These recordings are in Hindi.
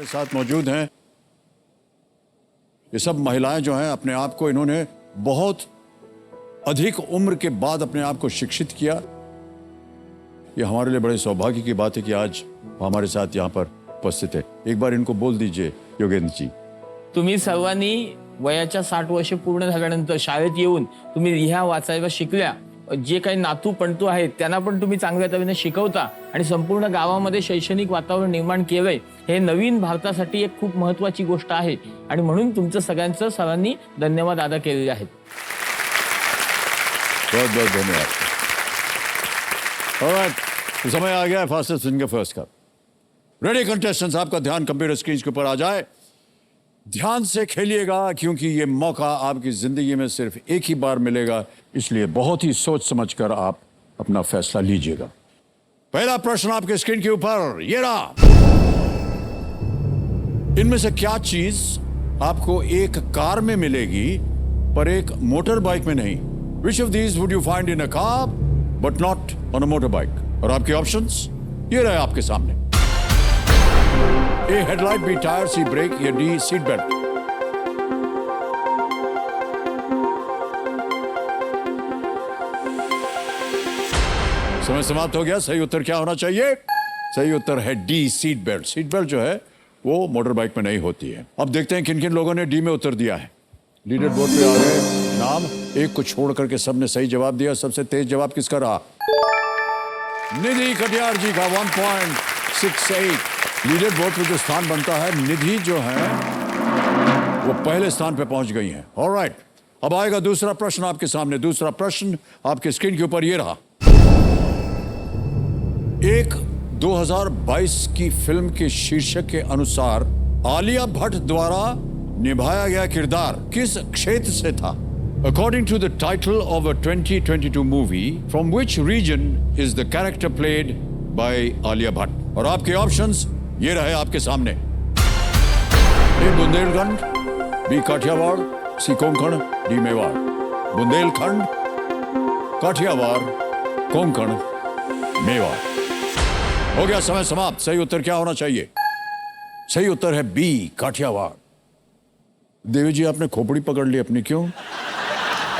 हमारे साथ मौजूद हैं। ये सब महिलाएं जो हैं, अपने आप को इन्होंने बहुत अधिक उम्र के बाद अपने आप को शिक्षित किया। ये हमारे लिए बड़े सौभाग्य की बात है कि आज हमारे साथ यहाँ पर उपस्थित है। एक बार इनको बोल दीजिए, योगेंद्र जी। तुम्ही सर्वांनी वयाच्या 60 वर्ष पूर्ण झाल्यानंतर शाळेत येऊन तुम्ही लिहा वाचायला शिकल्या। जे काही नातू पणतू आहेत त्यांना पण तुम्ही चांगल्या तऱ्हेने शिकवता आणि संपूर्ण गावामध्ये शैक्षणिक वातावरण निर्माण केलंय। हे नवीन भारतासाठी एक खूप महत्त्वाची गोष्ट आहे आणि म्हणून तुमचं सगळ्यांचं सर्वांनी धन्यवाद अदा केलेले आहेत। बहुत बहुत धन्यवाद। ऑलराइट, समय आ गया फास्टेस्ट फिंगर फर्स्ट का। रेडी कंटेस्टेंट्स, आपका ध्यान कंप्यूटर स्क्रीन के ऊपर आ जाए। ध्यान से खेलिएगा क्योंकि ये मौका आपकी जिंदगी में सिर्फ एक ही बार मिलेगा, इसलिए बहुत ही सोच समझकर आप अपना फैसला लीजिएगा। पहला प्रश्न आपके स्क्रीन के ऊपर ये रहा। इनमें से क्या चीज आपको एक कार में मिलेगी पर एक मोटर बाइक में नहीं? Which of these would you find in a car but not on a motorbike? और आपके ऑप्शंस ये रहे आपके सामने। ए हेडलाइट, बी टायर, सी ब्रेक या डी सीट बेल्ट। समय समाप्त हो गया। सही उत्तर क्या होना चाहिए? सही उत्तर है D seat belt. Seat belt जो है वो मोटर बाइक में नहीं होती है। अब देखते हैं किन किन लोगों ने डी में उत्तर दिया है। लीडर बोर्ड पे आ गए नाम, एक को छोड़ करके सबने सही जवाब दिया। सबसे तेज जवाब किसका रहा? निधि कटियार जी का 1.68। लीडर बोर्ड पे जो स्थान बनता है, निधि जो है वो पहले स्थान पे पहुंच गई हैं। ऑलराइट, अब आएगा दूसरा प्रश्न आपके सामने। दूसरा प्रश्न आपके स्क्रीन के ऊपर ये रहा। एक 2022 की फिल्म के शीर्षक के अनुसार आलिया भट्ट द्वारा निभाया गया किरदार किस क्षेत्र से था? According to the title of a 2022 movie, from which region is the character played by Alia Bhatt? और आपके ऑप्शंस ये रहे आपके सामने। ए बुंदेलखंड, बी काठियावाड़, सी कोंकण, डी मेवाड़। बुंदेलखंड, काठियावाड़, कोंकण, मेवाड़। हो गया समय समाप्त। सही उत्तर क्या होना चाहिए? सही उत्तर है बी काठियावाड़। देवी जी, आपने खोपड़ी पकड़ ली अपनी, क्यों?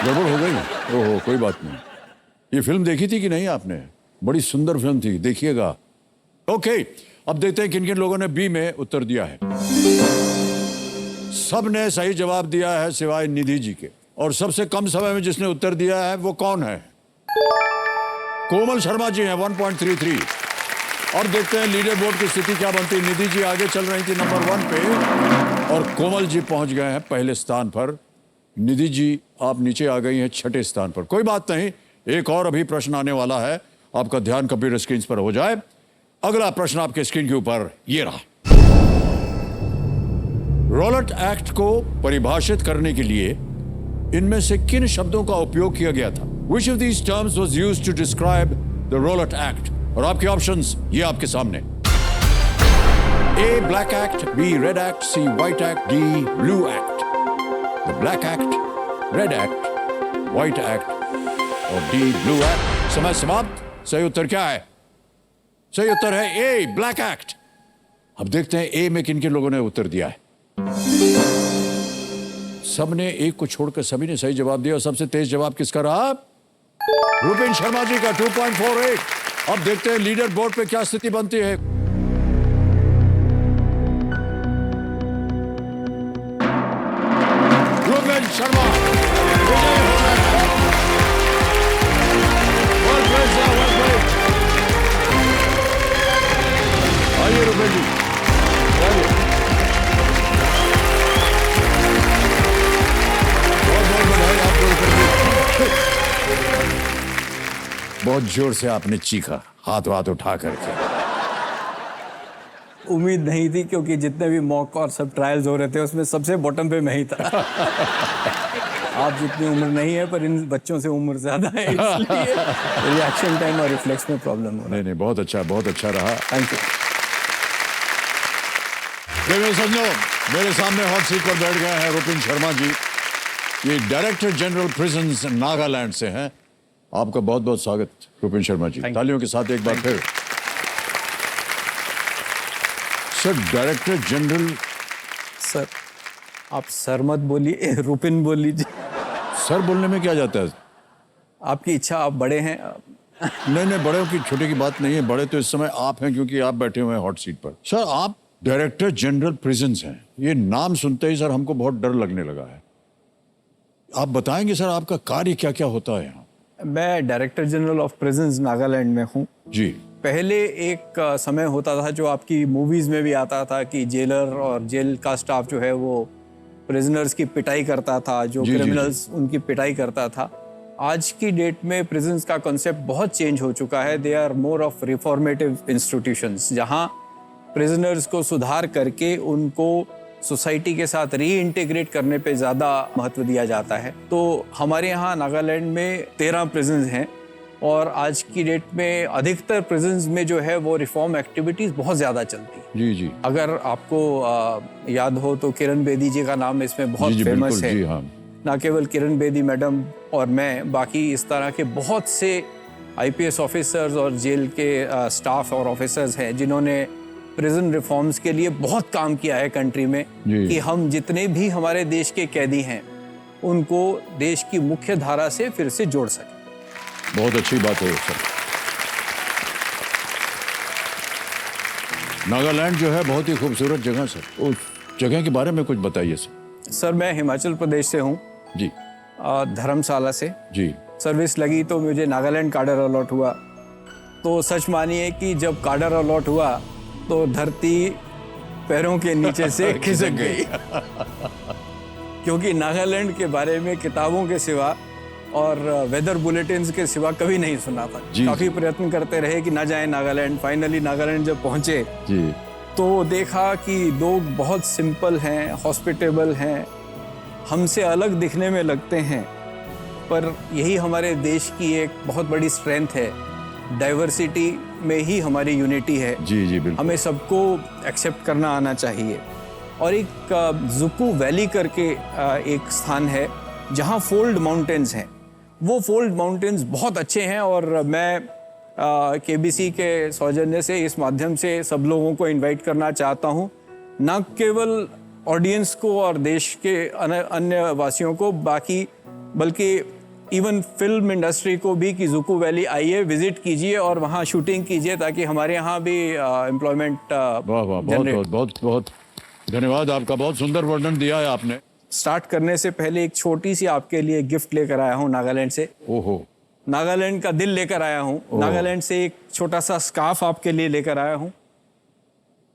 गड़बड़ हो गई? ओहो, कोई बात नहीं। ये फिल्म देखी थी कि नहीं आपने? बड़ी सुंदर फिल्म थी, देखिएगा। ओके, अब देखते हैं किन किन लोगों ने बी में उत्तर दिया है। सबने सही जवाब दिया है सिवाय निधि जी के। और सबसे कम समय में जिसने उत्तर दिया है वो कौन है? कोमल शर्मा जी हैं, 1.33। और देखते हैं लीडर बोर्ड की स्थिति क्या बनती है। निधि जी आगे चल रही थी नंबर 1 पे और कोमल जी पहुंच गए हैं पहले स्थान पर। निधि जी आप नीचे आ गई हैं 6ठे स्थान पर। कोई बात नहीं, एक और अभी प्रश्न आने वाला है। आपका ध्यान कंप्यूटर स्क्रीन पर हो जाए। अगला प्रश्न आपके स्क्रीन के ऊपर ये रहा। रॉलेट एक्ट को परिभाषित करने के लिए इनमें से किन शब्दों का उपयोग किया गया था? Which of these terms was used to describe the Rowlatt Act? और आपके ऑप्शंस ये आपके सामने। A black act, B red act, C white act, D blue act. The Black Act, Red Act, White Act और D Blue Act। समय समाप्त। सही उत्तर क्या है? सही उत्तर है A Black Act। अब देखते हैं A में किन किन लोगों ने उत्तर दिया है। सबने एक को छोड़कर सभी ने सही जवाब दिया। और सबसे तेज जवाब किसका रहा? रुपिन शर्मा जी का 2.48। अब देखते हैं लीडर बोर्ड पे क्या स्थिति बनती है। शर्मा विजय हो गए। आइए रुपए जी, आइए। बहुत बहुत बधाई आपको। बहुत जोर से आपने चीखा, हाथ वाथ उठा करके। उम्मीद नहीं थी क्योंकि जितने भी मॉक और सब ट्रायल्स हो रहे थे उसमें सबसे बॉटम पे मैं ही था। आप जितनी उम्र नहीं है पर इन बच्चों से उम्र ज्यादा है, इसलिए रिएक्शन टाइम और रिफ्लेक्स में प्रॉब्लम हो रहा है। नहीं, बहुत अच्छा रहा। Thank you. मेरे समझो, मेरे सामने हॉट सीट पर बैठ गए हैं रुपिन शर्मा जी। ये डायरेक्टर जनरल प्रिजन्स नागालैंड से हैं। आपका बहुत बहुत स्वागत रुपिन शर्मा जी। तालियों के साथ एक बार फिर। सर डायरेक्टर जनरल, सर आप सर मत बोलिए, रुपिन बोल लीजिए। सर बोलने में क्या जाता है? आपकी इच्छा, आप बड़े हैं। नहीं, बड़े की छोटे की बात नहीं है, बड़े तो इस समय आप हैं क्योंकि आप बैठे हुए हैं हॉट सीट पर। सर आप डायरेक्टर जनरल प्रिजन्स हैं, ये नाम सुनते ही सर हमको बहुत डर लगने लगा है। आप बताएंगे सर आपका कार्य क्या क्या होता है यहाँ? मैं director general of prisons Nagaland में हूँ। जी। पहले एक समय होता था जो आपकी मूवीज में भी आता था कि जेलर और जेल का स्टाफ जो है वो प्रिजनर्स की पिटाई करता था, जो क्रिमिनल्स उनकी पिटाई करता था। आज की डेट में प्रिजन्स का कॉन्सेप्ट बहुत चेंज हो चुका है। They are more of reformative institutions, जहाँ प्रिजनर्स को सुधार करके उनको सोसाइटी के साथ रीइंटीग्रेट करने पे ज़्यादा महत्व दिया जाता है। तो हमारे यहाँ नागालैंड में 13 प्रिजन्स हैं और आज की डेट में अधिकतर प्रिजन्स में जो है वो रिफॉर्म एक्टिविटीज़ बहुत ज़्यादा चलती है। जी। अगर आपको याद हो तो किरण बेदी जी का नाम इसमें बहुत फेमस है। जी हाँ। ना केवल किरण बेदी मैडम और मैं, बाकी इस तरह के बहुत से IPS ऑफिसर्स और जेल के स्टाफ और ऑफिसर्स हैं जिन्होंने प्रिजन रिफॉर्म्स के लिए बहुत काम किया है कंट्री में, कि हम जितने भी हमारे देश के कैदी हैं उनको देश की मुख्य धारा से फिर से जोड़ सकें। बहुत अच्छी बात है सर। नागालैंड जो है बहुत ही खूबसूरत जगह सर, उस जगह के बारे में कुछ बताइए सर। सर मैं हिमाचल प्रदेश से हूँ जी। धर्मशाला से जी। सर्विस लगी तो मुझे नागालैंड काडर अलॉट हुआ। तो सच मानिए कि जब काडर अलॉट हुआ तो धरती पैरों के नीचे से खिसक गई क्योंकि नागालैंड के बारे में किताबों के सिवा और वेदर बुलेटिन्स के सिवा कभी नहीं सुना था। काफी प्रयत्न करते रहे कि ना जाए नागालैंड। फाइनली नागालैंड जब पहुंचे जी, तो देखा कि लोग बहुत सिंपल हैं, हॉस्पिटेबल हैं, हमसे अलग दिखने में लगते हैं, पर यही हमारे देश की एक बहुत बड़ी स्ट्रेंथ है। डाइवर्सिटी में ही हमारी यूनिटी है। जी बिल्कुल। हमें सबको एक्सेप्ट करना आना चाहिए। और एक जुकू वैली करके एक स्थान है जहाँ फोल्ड माउंटेन्स हैं। वो फोल्ड माउंटेन्स बहुत अच्छे हैं और मैं KBC के सौजन्य से इस माध्यम से सब लोगों को इनवाइट करना चाहता हूँ, न केवल ऑडियंस को और देश के अन्य वासियों को, बल्कि इवन फिल्म इंडस्ट्री को भी, कि जुकू वैली आइए, विजिट कीजिए और वहाँ शूटिंग कीजिए ताकि हमारे यहाँ भी एम्प्लॉयमेंट। बहुत धन्यवाद आपका, बहुत सुंदर वर्णन दिया है आपने। स्टार्ट करने से पहले एक छोटी सी आपके लिए गिफ्ट लेकर आया हूँ नागालैंड से। ओहो। नागालैंड का दिल लेकर आया हूँ। नागालैंड से एक छोटा सा स्कार्फ आपके लिए लेकर आया हूँ।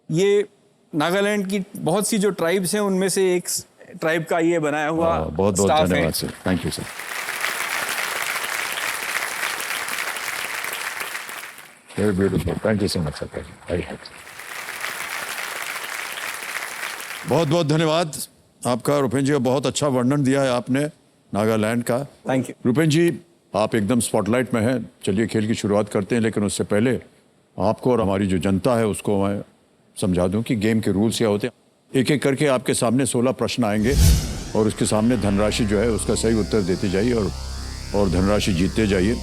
ये नागालैंड की बहुत सी जो ट्राइब्स हैं उनमें से एक ट्राइब का ये बनाया हुआ बहुत धन्यवाद sir. Thank you sir. Very beautiful, thank you so much sir. बहुत धन्यवाद आपका रुपेन जी, बहुत अच्छा वर्णन दिया है आपने नागालैंड का। थैंक यू रुपेन जी, आप एकदम स्पॉटलाइट में हैं। चलिए खेल की शुरुआत करते हैं, लेकिन उससे पहले आपको और हमारी जो जनता है उसको मैं समझा दूं कि गेम के रूल्स क्या होते हैं। एक एक करके आपके सामने 16 प्रश्न आएंगे और उसके सामने धनराशि जो है उसका सही उत्तर देते जाइए और धनराशि जीतते जाइए।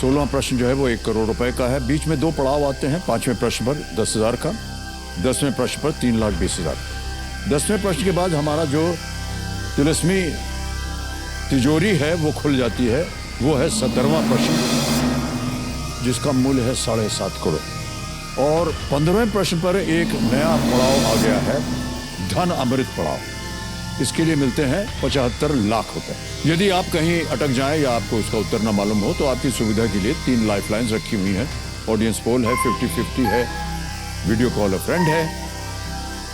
16वां प्रश्न जो है वो 1 करोड़ रुपए का है। बीच में 2 पड़ाव आते हैं। 5वें प्रश्न पर 10,000 का, 10वें प्रश्न पर 3,20,000। 10वें प्रश्न के बाद हमारा जो तिलस्मी तिजोरी है वो खुल जाती है। वो है 17वां प्रश्न जिसका मूल्य है 7.5 करोड़। और 15वें प्रश्न पर एक नया पड़ाव आ गया है, धन अमृत पड़ाव। इसके लिए मिलते हैं 75 लाख रुपए। यदि आप कहीं अटक जाएं या आपको उसका उत्तर न मालूम हो तो आपकी सुविधा के लिए 3 लाइफलाइंस रखी हुई हैं। ऑडियंस पोल है, 50-50 है, वीडियो कॉल अ फ्रेंड है।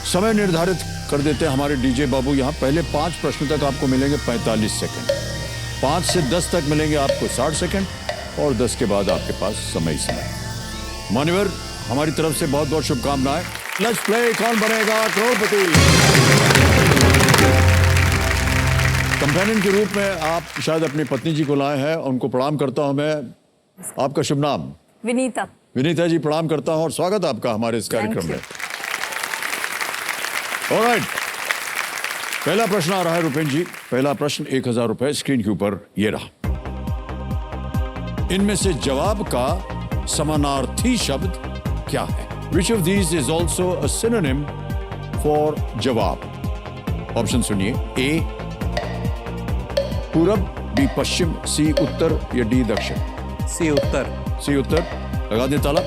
समय निर्धारित कर देते हैं हमारे डीजे बाबू। यहाँ पहले 5 प्रश्न तक आपको मिलेंगे 45 सेकंड, 5 से 10 तक मिलेंगे आपको 60 सेकंड और 10 के बाद आपके पास समय। मान्यवर, हमारी तरफ से बहुत बहुत शुभकामनाएं। लेट्स प्ले कौन बनेगा करोड़पति। कंपेनियन के रूप में आप शायद अपनी पत्नी जी को लाए हैं, उनको प्रणाम करता हूं मैं। आपका शुभ नाम? विनीता। विनीता जी, प्रणाम करता हूं और स्वागत है आपका हमारे इस कार्यक्रम में। ऑलराइट, पहला प्रश्न आ रहा है रुपेन जी। पहला प्रश्न 1,000 रुपए स्क्रीन के ऊपर ये रहा। इनमें से जवाब का समानार्थी शब्द क्या है? Which of these is also a synonym for जवाब? ऑप्शन सुनिए। ए पूरब, बी पश्चिम, सी उत्तर या डी दक्षिण। सी उत्तर। सी उत्तर, लगा दें ताला।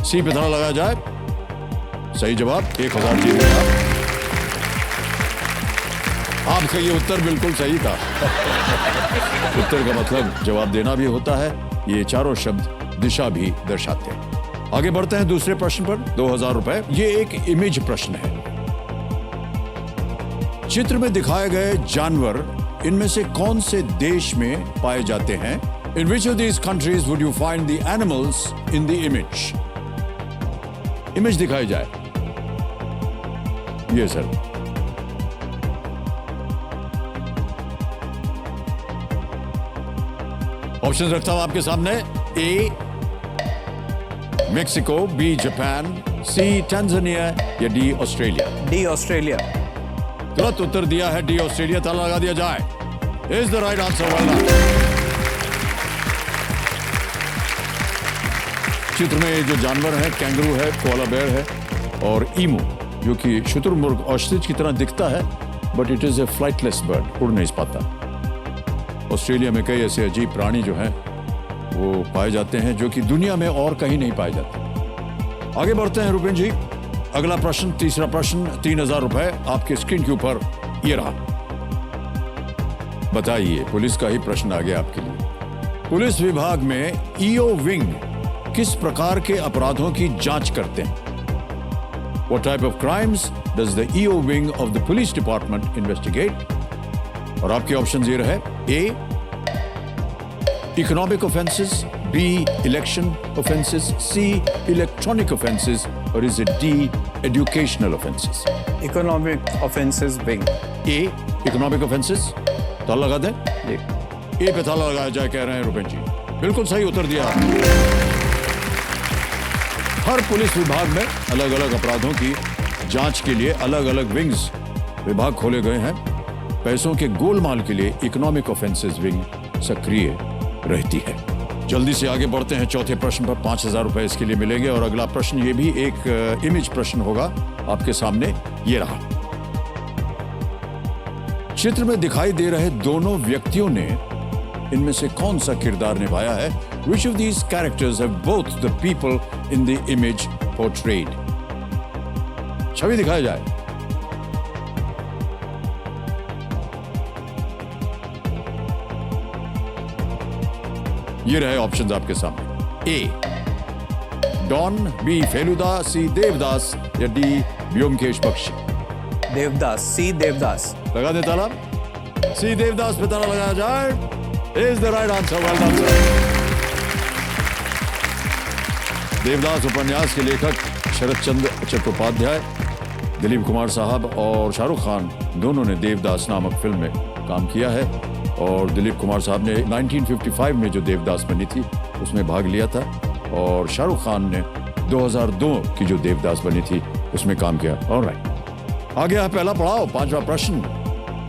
सी पे ताला लगाया जाए। सही जवाब, 1000 जीत गए आप। आपका ये उत्तर बिल्कुल सही था। उत्तर का मतलब जवाब देना भी होता है। ये चारों शब्द दिशा भी दर्शाते हैं। आगे बढ़ते हैं दूसरे प्रश्न पर। 2000 रुपए। ये एक इमेज प्रश्न है। चित्र में दिखाए गए जानवर इनमें से कौन से देश में पाए जाते हैं? In which of these countries would you find the animals in the image? Image दिखाई जाए। ये सर। ऑप्शन रखता हूं आपके सामने। ए मेक्सिको, बी जापान, सी टंजानिया या डी ऑस्ट्रेलिया। D Australia. गलत उत्तर दिया है डी ऑस्ट्रेलिया। ताला लगा दिया जाए। Is the right answer. Well done. चित्र में जो जानवर है, कैंगरू है, कोआला बेयर है और ईमू, जो कि शुतुरमुर्ग ऑस्ट्रिच की तरह दिखता है, but it is a flightless bird, उड़ नहीं पाता। ऑस्ट्रेलिया में कई ऐसे अजीब प्राणी जो हैं वो पाए जाते हैं जो कि दुनिया में और कहीं नहीं पाए जाते। आगे बढ़ते हैं रुपेन जी। अगला प्रश्न, तीसरा प्रश्न, 3000 रुपए आपके स्क्रीन के ऊपर ये रहा। बताइए, पुलिस का ही प्रश्न आ गया आपके लिए। पुलिस विभाग में ईओ विंग किस प्रकार के अपराधों की जांच करते हैं? What type of crimes does the EO wing of the police department investigate? और आपके ऑप्शन ये रहे। A economic offences, B election offences, C electronic offences और is it D educational offences? Economic offences wing. A economic offences. ताला लगा दें। जी। ए पे ताला लगाया जाए कह रहे हैं रुपेन जी। बिल्कुल सही उत्तर दिया आपने। हर पुलिस विभाग में अलग अलग अपराधों की जांच के लिए अलग अलग विंग्स विभाग खोले गए हैं। पैसों के गोलमाल के लिए इकोनॉमिक ऑफेंसेस विंग सक्रिय रहती है। जल्दी से आगे बढ़ते हैं चौथे प्रश्न पर। 5000 रुपए इसके लिए मिलेंगे और अगला प्रश्न ये भी एक इमेज प्रश्न होगा। आपके सामने ये रहा। चित्र में दिखाई दे रहे दोनों व्यक्तियों ने इनमें से कौन सा किरदार निभाया है? Which of these characters have both the people in the image portrayed? छवि दिखाया जाए। ये रहे ऑप्शंस आपके सामने। ए डॉन, बी फेलुदा, सी देवदास या डी व्योमकेश बख्शी। देवदास। सी देवदास। लगा दे ताला। सी देवदास पे ताला लगाया जाए। Is the right answer. Well done sir. Devdas उपन्यास के लेखक शरद चंद्र चट्टोपाध्याय, दिलीप कुमार साहब और शाहरुख खान दोनों ने देवदास नामक फिल्म में काम किया है। और दिलीप कुमार साहब ने 1955 में जो देवदास बनी थी उसमें भाग लिया था और शाहरुख खान ने 2002 की जो देवदास बनी थी उसमें काम किया। ऑलराइट, आगे है पहला पड़ाव, पांचवा प्रश्न।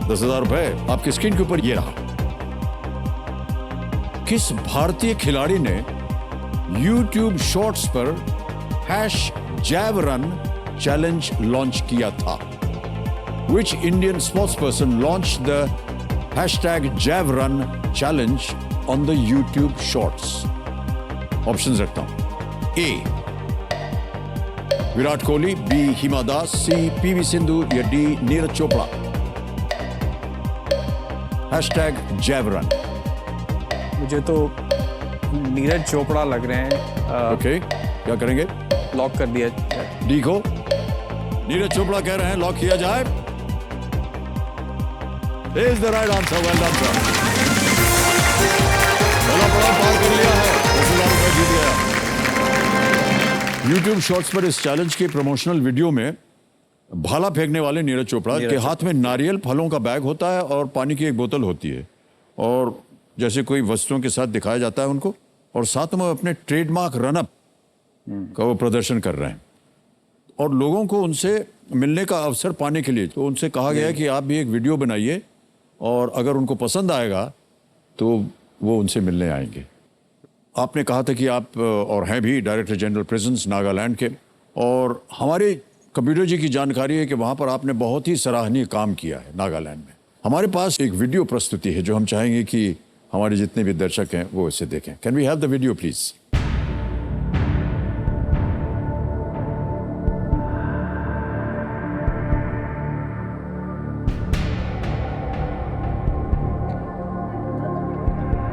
10,000 रुपए आपकी स्क्रीन के ऊपर ये रहा। किस भारतीय खिलाड़ी ने YouTube शॉर्ट्स पर #JavRun चैलेंज लॉन्च किया था? Which Indian sportsperson launched the #JavRun challenge on the YouTube shorts? Options रखता हूं। ए विराट कोहली, बी हिमा दास, सी पीवी सिंधु या डी नीरज चोपड़ा। #JavRun। मुझे तो नीरज चोपड़ा लग रहे हैं। ओके, क्या करेंगे? लॉक कर दिया। डी को नीरज चोपड़ा कह रहे हैं, लॉक किया जाए। Is the right answer. Well done sir. पहला पड़ाव पार कर लिया है, 10,000 रुपए जीत गया। YouTube शॉर्ट्स पर इस चैलेंज के प्रमोशनल वीडियो में भाला फेंकने वाले नीरज चोपड़ा के हाथ में नारियल फलों का बैग होता है और पानी की एक बोतल होती है और जैसे कोई वस्तुओं के साथ दिखाया जाता है उनको, और साथ में अपने ट्रेडमार्क रनअप का वो प्रदर्शन कर रहे हैं और लोगों को उनसे मिलने का अवसर पाने के लिए तो उनसे कहा गया है कि आप भी एक वीडियो बनाइए और अगर उनको पसंद आएगा तो वो उनसे मिलने आएंगे। आपने कहा था कि आप और हैं भी डायरेक्टर जनरल प्रिजन्स नागालैंड के, और हमारे कंप्यूटर जी की जानकारी है कि वहाँ पर आपने बहुत ही सराहनीय काम किया है नागालैंड में। हमारे पास एक वीडियो प्रस्तुति है जो हम चाहेंगे कि हमारे जितने भी दर्शक हैं वो इसे देखें। Can we have the video please?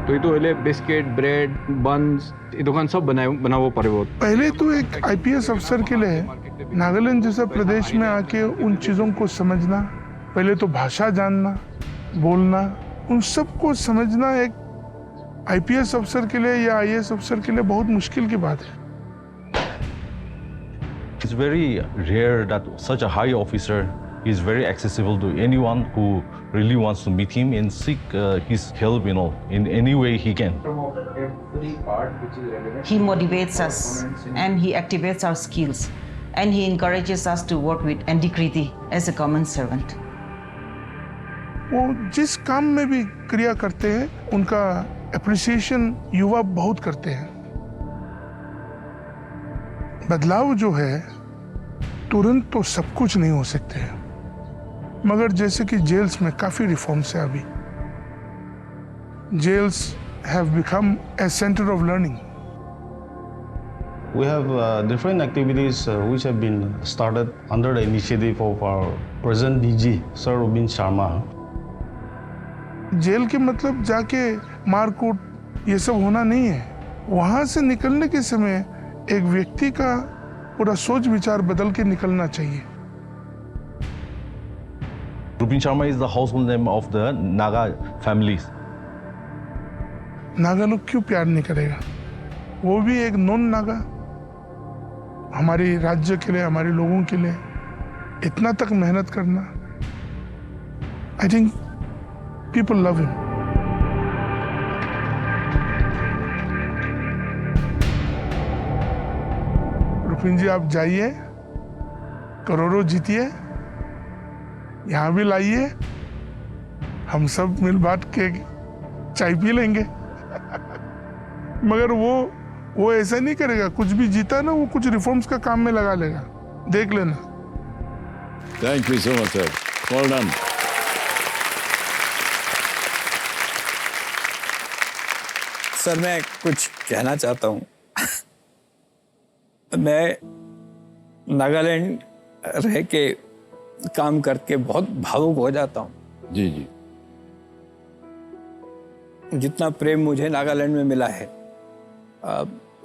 तो ये तो पहले बिस्किट ब्रेड बन्स ये दुकान सब बनावो पड़े वो। पहले तो एक आईपीएस अफसर के लिए नागालैंड जैसा प्रदेश में आके उन चीज़ों को समझना, पहले तो भाषा जानना, बोलना, उन सब को समझना एक आईपीएस अफसर के लिए या आईएएस अफसर के लिए बहुत मुश्किल की बात है। It's very rare that such a high officer is very accessible to anyone who really wants to meet him and seek his help, in any way he can. He motivates us and he activates our skills and he encourages us to work with integrity as a common servant. वो जिस काम में भी क्रिया करते हैं उनका एप्रिसिएशन युवा बहुत करते हैं। बदलाव जो है तुरंत तो सब कुछ नहीं हो सकते हैं, मगर जैसे कि जेल्स में काफी रिफॉर्म्स है अभी। Jails have become a centre of learning. We have different activities which have been started under the initiative of our present DG, Sir Robin Sharma. Jail के मतलब जाके मारकूट ये सब होना नहीं है। वहां से निकलने के समय एक व्यक्ति का पूरा सोच विचार बदल के निकलना चाहिए। Rupin Sharma is the household name of the Naga families. Naga लोग क्यों प्यार नहीं करेगा? वो भी एक नॉन नागा हमारे राज्य के लिए, हमारे लोगों के लिए इतना तक मेहनत करना, I think people love him. Rupin ji आप जाइए, करोड़ों जीतिए, यहाँ भी लाइए, हम सब मिल बांट के चाय पी लेंगे। मगर वो ऐसा नहीं करेगा, कुछ भी जीता ना वो कुछ रिफॉर्म्स का काम में लगा लेगा, देख लेना। Thank you so much sir, well done. Sir मैं कुछ कहना चाहता हूँ। मैं नागालैंड रह के काम करके बहुत भावुक हो जाता हूँ। जी जी। जितना प्रेम मुझे नागालैंड में मिला है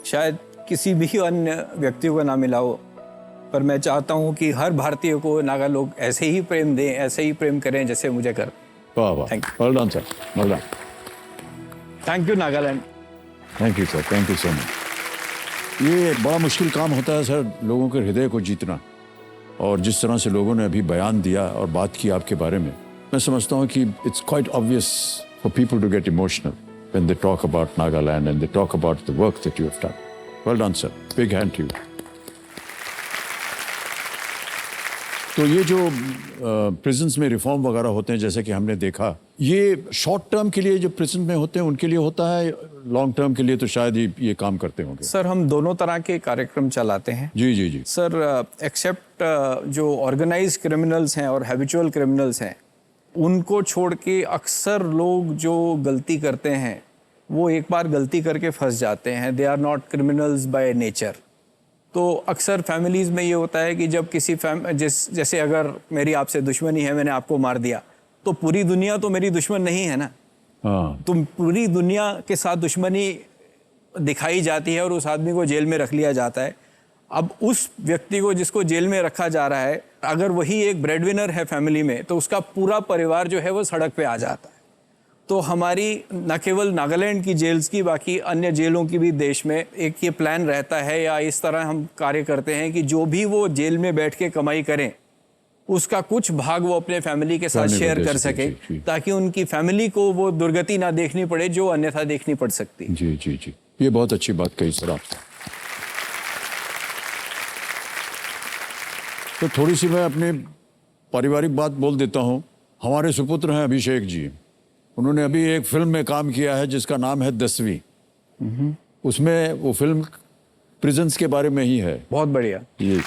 शायद किसी भी अन्य व्यक्ति को ना मिला हो, पर मैं चाहता हूँ कि हर भारतीय को नागा लोग ऐसे ही प्रेम दें, ऐसे ही प्रेम करें जैसे मुझे कर। वाह वाह, well done sir, well done. Thank you Nagaland. Thank you sir, thank you so much. ये बड़ा मुश्किल काम होता है सर, लोगों के हृदय को जीतना। और जिस तरह से लोगों ने अभी बयान दिया और बात की आपके बारे में, मैं समझता हूँ कि it's quite obvious for people to get emotional when they talk about Nagaland and they talk about the work that you have done. Well done sir, big hand to you. तो ये जो प्रिजन्स में रिफॉर्म वगैरह होते हैं, जैसे कि हमने देखा, ये शॉर्ट टर्म के लिए जो प्रिजन में होते हैं उनके लिए होता है, लॉन्ग टर्म के लिए तो शायद ये काम करते होंगे। सर हम दोनों तरह के कार्यक्रम चलाते हैं। जी जी जी। सर एक्सेप्ट जो ऑर्गेनाइज क्रिमिनल्स हैं और हैबिचुअल क्रिमिनल्स हैं, उनको छोड़ के अक्सर लोग जो गलती करते हैं वो एक बार गलती करके फंस जाते हैं। They are not criminals by nature. तो अक्सर फैमिलीज़ में ये होता है कि जब किसी जैसे अगर मेरी आपसे दुश्मनी है, मैंने आपको मार दिया, तो पूरी दुनिया तो मेरी दुश्मन नहीं है ना। हाँ। तो पूरी दुनिया के साथ दुश्मनी दिखाई जाती है और उस आदमी को जेल में रख लिया जाता है। अब उस व्यक्ति को जिसको जेल में रखा जा रहा है, अगर वही एक ब्रेडविनर है फैमिली में, तो उसका पूरा परिवार जो है वो सड़क पे आ जाता है। तो हमारी न केवल नागालैंड की जेल्स की, बाकी अन्य जेलों की भी देश में एक ये प्लान रहता है, या इस तरह हम कार्य करते हैं कि जो भी वो जेल में बैठ के कमाई करें उसका कुछ भाग वो अपने फैमिली के साथ शेयर कर सके, ताकि उनकी फैमिली को वो दुर्गति ना देखनी पड़े जो अन्यथा देखनी पड़ सकती। जी जी जी, ये बहुत अच्छी बात कही सर आपने। तो थोड़ी सी मैं अपनी पारिवारिक बात बोल देता हूँ। हमारे सुपुत्र हैं अभिषेक जी, उन्होंने अभी एक फिल्म में काम किया है जिसका नाम है 10वीं। उसमें वो फिल्म प्रिजन्स के बारे में ही है। बहुत बढ़िया ये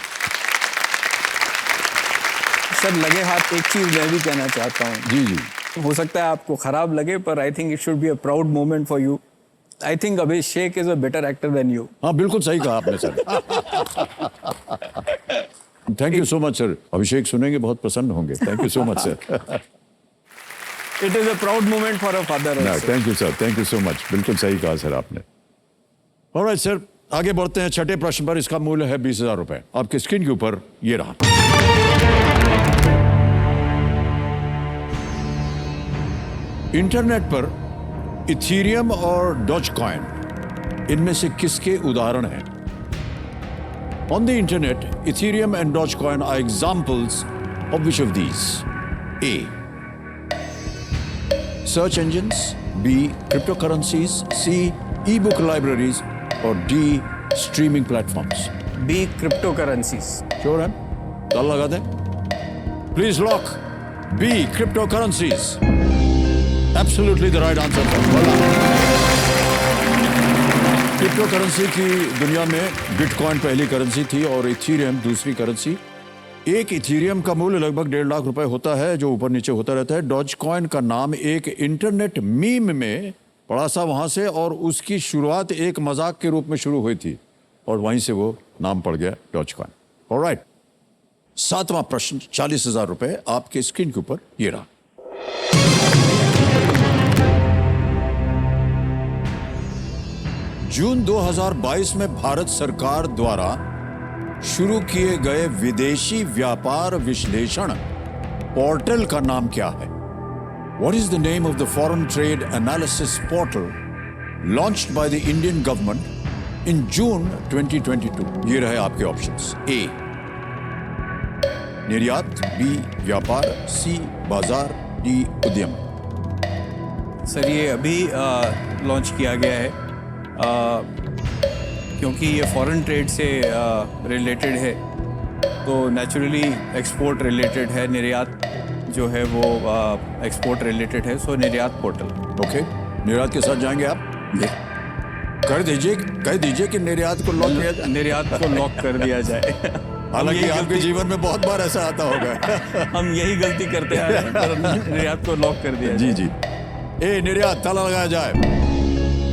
सर। लगे हाथ एक चीज मैं भी कहना चाहता हूँ। जी जी। हो सकता है आपको खराब लगे, पर I think it should be a proud moment for you. I think Abhishek is a better actor than you. हाँ बिल्कुल सही कहा आपने sir. Thank you so much sir. Abhishek सुनेंगे बहुत प्रसन्न होंगे। Thank you so much sir. It is a proud moment for a father. Thank you sir, thank you so much. बिल्कुल सही कहा सर आपने। ऑलराइट सर, आगे बढ़ते हैं छठे प्रश्न पर। इसका मूल्य है 20,000 रुपए। आपके स्क्रीन के ऊपर ये रहा। इंटरनेट पर इथीरियम और डॉज कॉइन इनमें से किसके उदाहरण हैं? On the internet, Ethereum and Dogecoin are examples of which of these? A, search engines, B, cryptocurrencies, C, e book libraries और D, streaming platforms. B, cryptocurrencies. Sure है? ताला लगा दें। Please lock B, cryptocurrencies. Absolutely the right answer. Cryptocurrency की दुनिया में बिटकॉइन पहली करेंसी थी और इथीरियम दूसरी करेंसी। एक इथीरियम का मूल्य लगभग 1.5 लाख रुपए होता है, जो ऊपर नीचे होता रहता है। डॉज कॉइन का नाम एक इंटरनेट मीम में पढ़ा सा वहां से, और उसकी शुरुआत एक मजाक के रूप में शुरू हुई थी और वहीं से वो नाम पड़ गया डॉज कॉइन। ऑलराइट, 7वां प्रश्न 40,000 रुपए आपके स्क्रीन के ऊपर ये रहा। जून 2022 में भारत सरकार द्वारा शुरू किए गए विदेशी व्यापार विश्लेषण पोर्टल का नाम क्या है? What is the name of the foreign trade analysis portal launched by the Indian government in June 2022? ये रहे आपके ऑप्शंस। ए, निर्यात, बी, व्यापार, सी, बाजार, डी, उद्यम। सर ये अभी लॉन्च किया गया है, क्योंकि ये फॉरेन ट्रेड से रिलेटेड है, तो नेचुरली एक्सपोर्ट रिलेटेड है। निर्यात जो है वो एक्सपोर्ट रिलेटेड है, सो निर्यात पोर्टल। ओके, निर्यात के साथ जाएंगे आप? कर दीजिए, कह दीजिए कि निर्यात को लॉक किया जाए। निर्यात को लॉक कर दिया जाए। हालांकि आपके जीवन में बहुत बार ऐसा आता होगा। हम यही गलती करते हैं, पर निर्यात को लॉक कर दिया जी जी। ए, निर्यात, ताला लगाया जाए।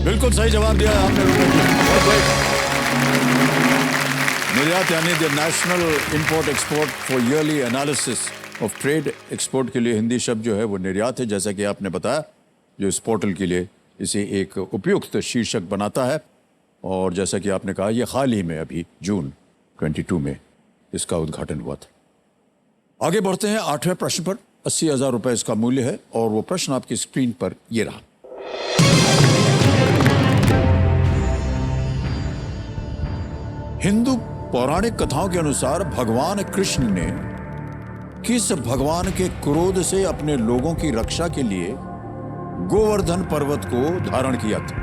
बिल्कुल सही जवाब दिया है आपने। निर्यात यानी the national import export for yearly analysis of trade. Export के लिए हिंदी शब्द जो है वो निर्यात है, जैसा कि आपने बताया, जो इस पोर्टल के लिए इसे एक उपयुक्त शीर्षक बनाता है। और जैसा कि आपने कहा, ये हाल ही में अभी जून 22 में इसका उद्घाटन हुआ था। आगे बढ़ते हैं 8वें प्रश्न पर। 80,000 रुपए इसका मूल्य है और वो प्रश्न आपकी स्क्रीन पर ये रहा। हिंदू पौराणिक कथाओं के अनुसार भगवान कृष्ण ने किस भगवान के क्रोध से अपने लोगों की रक्षा के लिए गोवर्धन पर्वत को धारण किया था?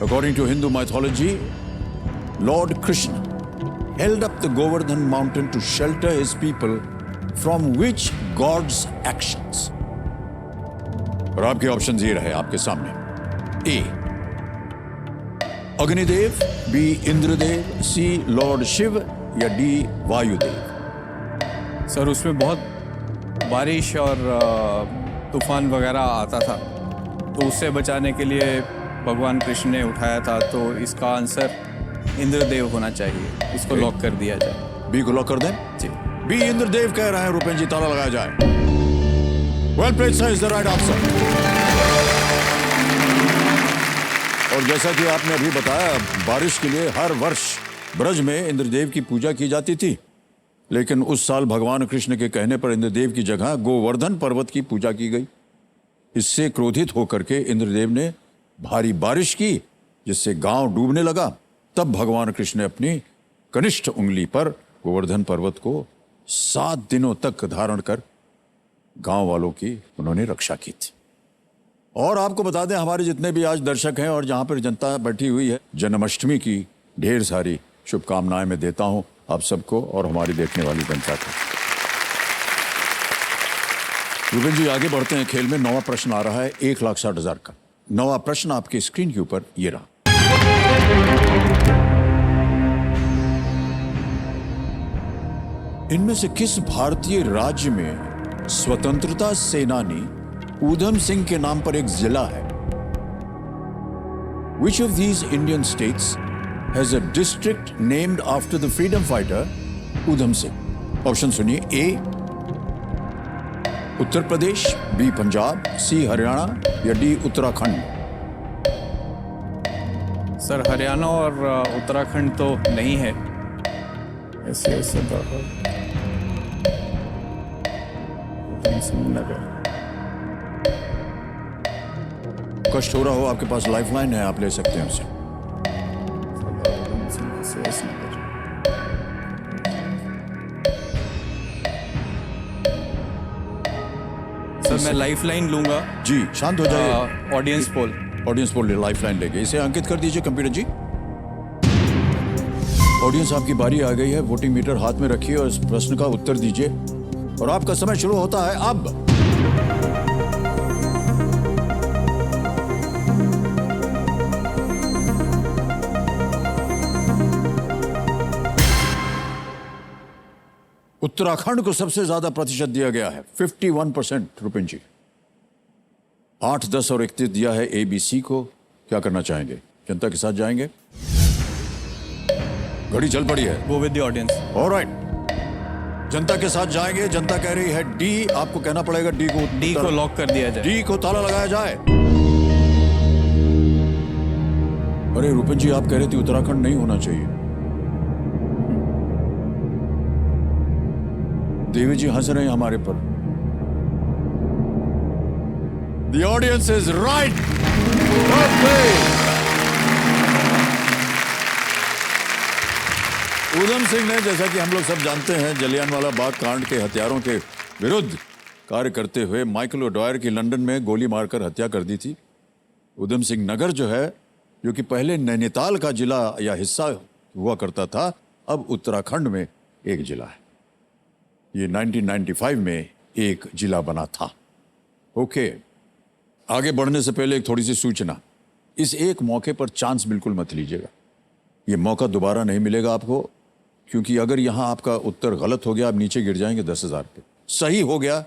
According to Hindu mythology, lord Krishna held up the Govardhan mountain to shelter his people from which God's actions? और आपके ऑप्शन ये रहे आपके सामने। ए, अग्निदेव, बी, इंद्रदेव, सी, लॉर्ड शिव या डी, वायुदेव। सर उसमें बहुत बारिश और तूफान वगैरह आता था, तो उससे बचाने के लिए भगवान कृष्ण ने उठाया था, तो इसका आंसर इंद्रदेव होना चाहिए। इसको लॉक कर दिया जाए। बी को लॉक कर दें? जी। बी, इंद्रदेव कह रहे हैं रुपेन जी, ताला लगाया जाए। Well played sir, is the right answer. और जैसा कि आपने अभी बताया, बारिश के लिए हर वर्ष ब्रज में इंद्रदेव की पूजा की जाती थी, लेकिन उस साल भगवान कृष्ण के कहने पर इंद्रदेव की जगह गोवर्धन पर्वत की पूजा की गई। इससे क्रोधित होकर के इंद्रदेव ने भारी बारिश की, जिससे गांव डूबने लगा। तब भगवान कृष्ण ने अपनी कनिष्ठ उंगली पर गोवर्धन पर्वत को 7 दिनों तक धारण कर गांव वालों की उन्होंने रक्षा की थी। और आपको बता दें, हमारे जितने भी आज दर्शक हैं और जहां पर जनता बैठी हुई है, जन्माष्टमी की ढेर सारी शुभकामनाएं मैं देता हूं आप सबको और हमारी देखने वाली जनता को। रुपेन जी, आगे बढ़ते हैं खेल में। 9वां प्रश्न आ रहा है 1,60,000 का। 9वां प्रश्न आपके स्क्रीन के ऊपर ये रहा। इनमें से किस भारतीय राज्य में स्वतंत्रता सेनानी ऊधम सिंह के नाम पर एक जिला है? Which of these Indian states has a district named after the freedom fighter Udham Singh? Option सुनिए। ए उत्तर प्रदेश, बी पंजाब, सी हरियाणा या डी उत्तराखंड। सर हरियाणा और उत्तराखंड तो नहीं है। ऐसे ऐसे कष्ट हो रहा हो, आपके पास लाइफलाइन है, आप ले सकते हैं उसे। सर मैं लाइफलाइन लूंगा। जी शांत हो जाइए। Audience poll. Audience poll lifeline लेके इसे अंकित कर दीजिए कंप्यूटर जी। ऑडियंस आपकी बारी आ गई है। वोटिंग मीटर हाथ में रखिए और इस प्रश्न का उत्तर दीजिए और आपका समय शुरू होता है अब। उत्तराखंड को सबसे ज्यादा प्रतिशत दिया गया है 51%। रुपिन जी 8, 10 और 31 दिया है ABC को। क्या करना चाहेंगे? जनता के साथ जाएंगे? घड़ी चल पड़ी है। Go with the audience. Alright, जनता के साथ जाएंगे। जनता कह रही है डी। आपको कहना पड़ेगा डी को लॉक कर दिया जाए। डी को ताला लगाया जाए। अरे रुपिन जी आप कह रहे थे उत्तराखंड नहीं होना चाहिए। देवी जी हंस रहे हैं हमारे पर। The audience is right. Okay. Udham Singh ने, जैसा कि हम लोग सब जानते हैं, जलियांवाला बाग कांड के हत्यारों के विरुद्ध कार्य करते हुए माइकल ओडॉयर की लंदन में गोली मारकर हत्या कर दी थी। ऊधम सिंह नगर जो है, जो कि पहले नैनीताल का जिला या हिस्सा हुआ करता था, अब उत्तराखंड में एक जिला है। ये 1995 में एक जिला बना था। ओके, आगे बढ़ने से पहले एक थोड़ी सी सूचना। इस एक मौके पर चांस बिल्कुल मत लीजिएगा। ये मौका दोबारा नहीं मिलेगा आपको, क्योंकि अगर यहां आपका उत्तर गलत हो गया, आप नीचे गिर जाएंगे 10,000 पे। सही हो गया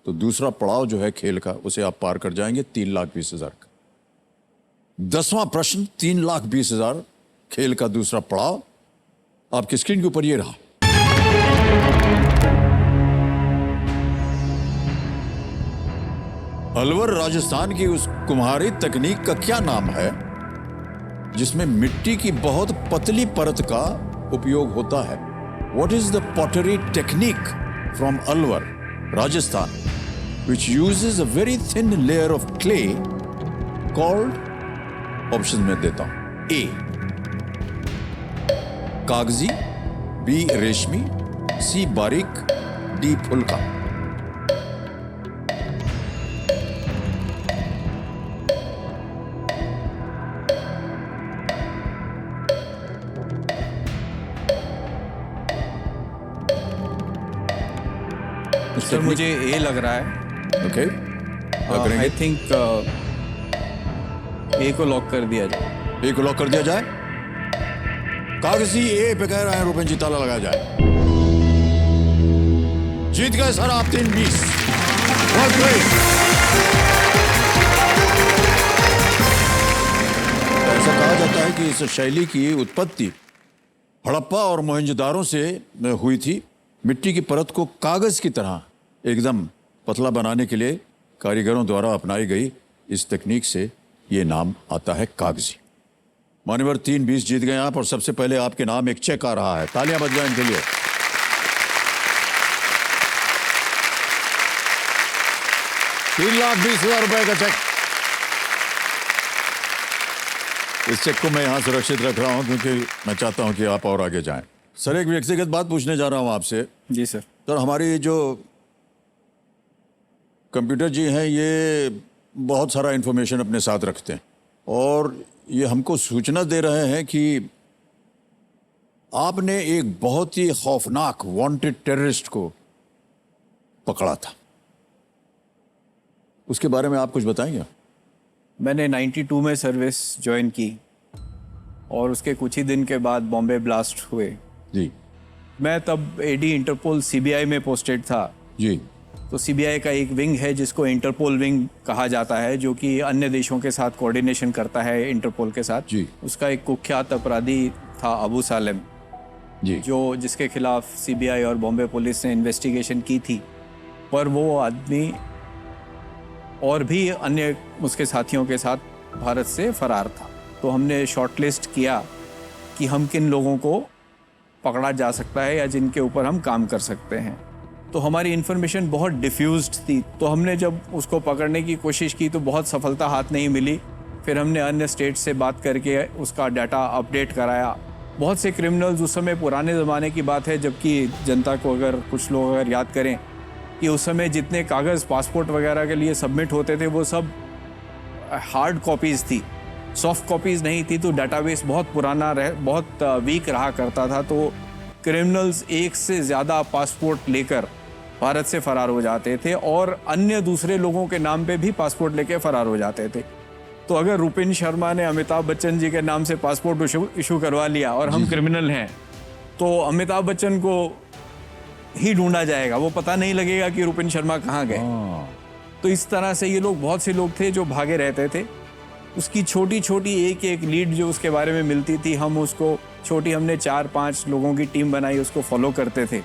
तो दूसरा पड़ाव जो है खेल का, उसे आप पार कर जाएंगे 3,20,000 का। 10वां प्रश्न 3,20,000 खेल का दूसरा पड़ाव आपकी स्क्रीन के ऊपर ये रहा। अलवर राजस्थान की उस कुम्हारी तकनीक का क्या नाम है जिसमें मिट्टी की बहुत पतली परत का उपयोग होता है? What is the pottery technique from Alwar, Rajasthan, which uses a very thin layer of clay called, option में देता हूं, A कागजी, B रेशमी, C बारीक, D फुल्का। सर मुझे ए लग रहा है। ओके, आई थिंक ए को लॉक कर दिया जाए। ए को लॉक कर दिया जाए। कागजी ए पे कह रहे हैं रुपन जी, ताला लगाया जाए। जीत गए सर आप 3-20। ऐसा कहा जाता है कि इस शैली की उत्पत्ति हड़प्पा और मोहनजोदारो से हुई थी। मिट्टी की परत को कागज की तरह एकदम पतला बनाने के लिए कारीगरों द्वारा अपनाई गई इस तकनीक से ये नाम आता है कागजी। मान्यवर 3-20 जीत गए आप, और सबसे पहले आपके नाम एक चेक आ रहा है। तालियां बज जाएं इनके लिए। ₹3,20,000 का चेक। इस चेक को मैं यहां सुरक्षित रख रहा हूं क्योंकि मैं चाहता हूं कि आप और आगे जाएं। सर एक व्यक्तिगत बात पूछने जा रहा हूं आपसे। जी सर। सर हमारी जो कंप्यूटर जी हैं, ये बहुत सारा इन्फॉर्मेशन अपने साथ रखते हैं और ये हमको सूचना दे रहे हैं कि आपने एक बहुत ही खौफनाक वांटेड टेररिस्ट को पकड़ा था। उसके बारे में आप कुछ बताएंगे? मैंने 92 में सर्विस ज्वाइन की और उसके कुछ ही दिन के बाद बॉम्बे ब्लास्ट हुए। जी। मैं तब एडी इंटरपोल सीबीआई में पोस्टेड था। जी। तो सीबीआई का एक विंग है जिसको इंटरपोल विंग कहा जाता है, जो कि अन्य देशों के साथ कोऑर्डिनेशन करता है इंटरपोल के साथ। जी। उसका एक कुख्यात अपराधी था अबू सालेम, जी। जो जिसके खिलाफ सीबीआई और बॉम्बे पुलिस ने इन्वेस्टिगेशन की थी, पर वो आदमी और भी अन्य उसके साथियों के साथ भारत से फरार था। तो हमने शॉर्टलिस्ट किया कि हम किन लोगों को पकड़ा जा सकता है या जिनके ऊपर हम काम कर सकते हैं। तो हमारी इन्फॉर्मेशन बहुत डिफ्यूज्ड थी, तो हमने जब उसको पकड़ने की कोशिश की तो बहुत सफलता हाथ नहीं मिली। फिर हमने अन्य स्टेट से बात करके उसका डाटा अपडेट कराया। बहुत से क्रिमिनल्स, उस समय पुराने ज़माने की बात है, जबकि जनता को अगर कुछ लोग अगर याद करें कि उस समय जितने कागज़ पासपोर्ट वगैरह के लिए सबमिट होते थे वो सब हार्ड कॉपीज़ थी, सॉफ्ट कॉपीज़ नहीं थी। तो डाटाबेस बहुत पुराना बहुत वीक रहा करता था। तो क्रिमिनल्स एक से ज़्यादा पासपोर्ट लेकर भारत से फ़रार हो जाते थे और अन्य दूसरे लोगों के नाम पे भी पासपोर्ट लेके फ़रार हो जाते थे। तो अगर रुपिन शर्मा ने अमिताभ बच्चन जी के नाम से पासपोर्ट इशू करवा लिया और हम क्रिमिनल हैं, तो अमिताभ बच्चन को ही ढूंढा जाएगा, वो पता नहीं लगेगा कि रुपिन शर्मा कहाँ गए। तो इस तरह से ये लोग, बहुत से लोग थे जो भागे रहते थे। उसकी छोटी छोटी एक एक लीड जो उसके बारे में मिलती थी, हम उसको हमने 4-5 लोगों की टीम बनाई, उसको फॉलो करते थे।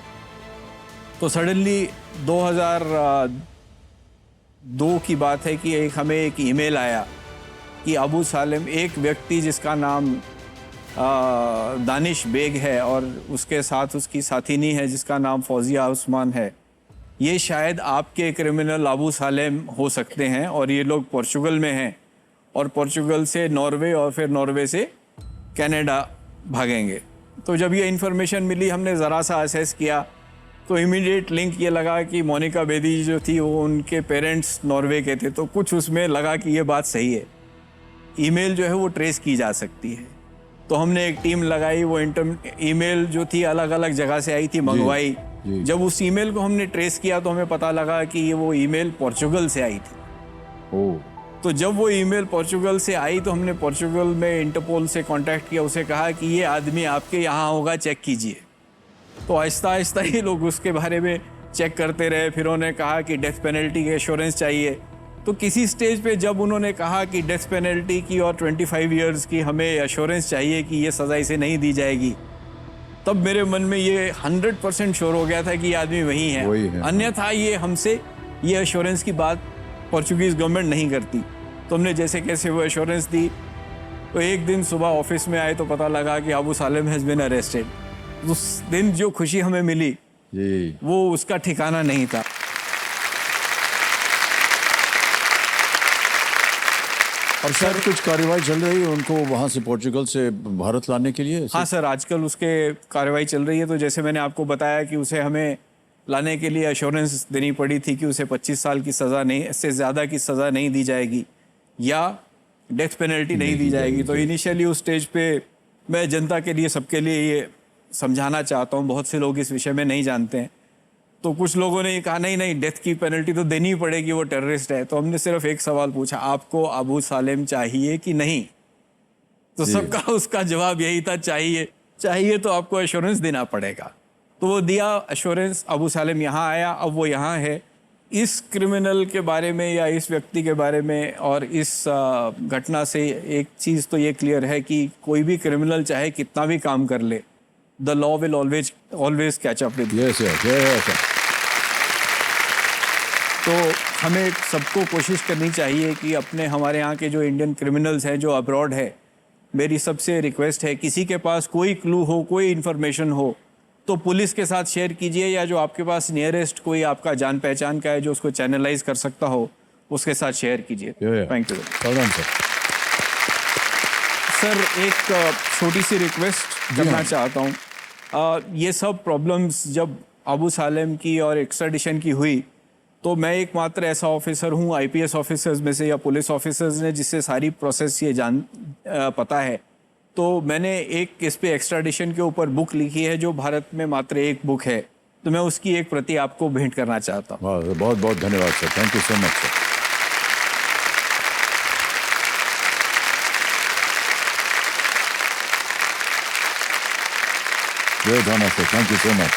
तो सडनली 2002 की बात है कि हमें एक ईमेल आया कि अबू सालेम, एक व्यक्ति जिसका नाम दानिश बेग है और उसके साथ उसकी साथिनी है जिसका नाम फौजिया उस्मान है, ये शायद आपके क्रिमिनल अबू सालेम हो सकते हैं और ये लोग पोर्चुगल में हैं और पोर्चुगल से नॉर्वे और फिर नॉर्वे से कनाडा भागेंगे। तो जब ये इन्फॉर्मेशन मिली, हमने ज़रा सा असेस किया तो इमीडिएट लिंक ये लगा कि मोनिका बेदी जो थी वो उनके पेरेंट्स नॉर्वे के थे, तो कुछ उसमें लगा कि ये बात सही है, ईमेल जो है वो ट्रेस की जा सकती है। तो हमने एक टीम लगाई, वो ईमेल जो थी अलग अलग जगह से आई थी, मंगवाई। जब उस ईमेल को हमने ट्रेस किया तो हमें पता लगा कि ये वो ईमेल पोर्चुगल से आई थी। तो जब वो ईमेल पोर्चुगल से आई तो हमने पोर्चुगल में इंटरपोल से कांटेक्ट किया, उसे कहा कि ये आदमी आपके यहाँ होगा, चेक कीजिए। तो आहिस्ता आहिस्ता ये लोग उसके बारे में चेक करते रहे। फिर उन्होंने कहा कि डेथ पेनल्टी के एश्योरेंस चाहिए। तो किसी स्टेज पे जब उन्होंने कहा कि डेथ पेनल्टी की और 25 इयर्स की हमें एश्योरेंस चाहिए कि ये सज़ा इसे नहीं दी जाएगी, तब मेरे मन में ये 100% श्योर हो गया था कि ये आदमी वही है। अन्यथा ये हमसे ये एश्योरेंस की बात पोर्चुगीज़ गवर्नमेंट नहीं करती। तो हमने जैसे कैसे वो एश्योरेंस दी। तो एक दिन सुबह ऑफिस में आए तो पता लगा कि Abu Salem has been arrested. उस दिन जो खुशी हमें मिली वो उसका ठिकाना नहीं था। और सर कुछ कार्रवाई चल रही है उनको वहाँ से पोर्चुगल से भारत लाने के लिए? हाँ सर, आजकल उसके कार्रवाई चल रही है। तो जैसे मैंने आपको बताया कि उसे हमें लाने के लिए एश्योरेंस देनी पड़ी थी कि उसे 25 साल की सज़ा नहीं, इससे ज़्यादा की सज़ा नहीं दी जाएगी या डेथ पेनल्टी नहीं दी जाएगी। तो इनिशियली उस स्टेज पे मैं जनता के लिए, सबके लिए ये समझाना चाहता हूँ, बहुत से लोग इस विषय में नहीं जानते हैं। तो कुछ लोगों ने ये कहा नहीं डेथ की पेनल्टी तो देनी ही पड़ेगी, वो टेररिस्ट है। तो हमने सिर्फ एक सवाल पूछा, आपको अबू सालेम चाहिए कि नहीं? तो सबका उसका जवाब यही था, चाहिए तो आपको एश्योरेंस देना पड़ेगा। तो वो दिया एश्योरेंस, अबू सालेम यहाँ आया, अब वो यहाँ है। इस क्रिमिनल के बारे में या इस व्यक्ति के बारे में और इस घटना से एक चीज़ तो ये क्लियर है कि कोई भी क्रिमिनल चाहे कितना भी काम कर ले, the law will always catch up with. तो हमें सबको कोशिश करनी चाहिए कि हमारे यहाँ के जो इंडियन क्रिमिनल्स हैं जो अब्रॉड है, मेरी सबसे रिक्वेस्ट है, किसी के पास कोई क्लू हो, कोई इन्फॉर्मेशन हो तो पुलिस के साथ शेयर कीजिए, या जो आपके पास नियरेस्ट कोई आपका जान पहचान का है जो उसको चैनलाइज कर सकता हो, उसके साथ शेयर कीजिए। Thank you sir. एक छोटी सी रिक्वेस्ट करना चाहता हूँ। ये सब प्रॉब्लम्स जब अबू सालेम की और एक्स्ट्राडिशन की हुई तो मैं एकमात्र ऐसा ऑफिसर हूँ आईपीएस ऑफिसर्स में से या पुलिस ऑफिसर्स ने जिससे सारी प्रोसेस ये पता है। तो मैंने एक इस पे एक्स्ट्राडिशन के ऊपर बुक लिखी है जो भारत में मात्र एक बुक है, तो मैं उसकी एक प्रति आपको भेंट करना चाहता हूँ। बहुत बहुत धन्यवाद sir, thank you so much sir. Great honor, sir. Thank you so much.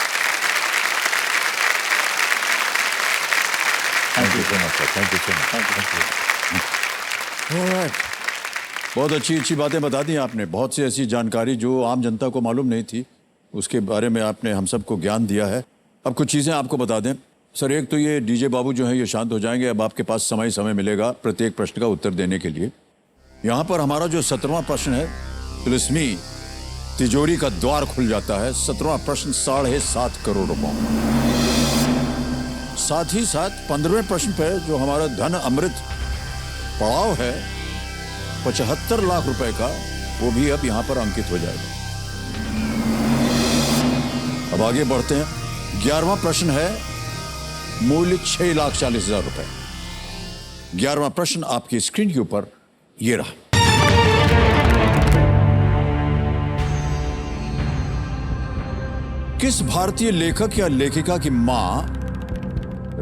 Thank you so much, sir. Thank you so much. Thank you. All right. बहुत अच्छी अच्छी बातें बता दी आपने, बहुत सी ऐसी जानकारी जो आम जनता को मालूम नहीं थी, उसके बारे में आपने हम सबको ज्ञान दिया है। अब कुछ चीज़ें आपको बता दें सर। एक तो ये डीजे बाबू जो है ये शांत हो जाएंगे। अब आपके पास समय मिलेगा प्रत्येक प्रश्न का उत्तर देने के लिए। यहाँ पर हमारा जो 17वां प्रश्न है, तिलिस्मी तिजोरी का द्वार खुल जाता है। 17वां प्रश्न 7.5 करोड़ रुपए। साथ ही साथ 15वें प्रश्न पर जो हमारा धन अमृत पड़ाव है 75 लाख रुपए का, वो भी अब यहां पर अंकित हो जाएगा। अब आगे बढ़ते हैं। 11वां प्रश्न है, मूल्य 6,40,000 रुपए। 11वां प्रश्न आपकी स्क्रीन के ऊपर ये रहा। किस भारतीय लेखक या लेखिका की मां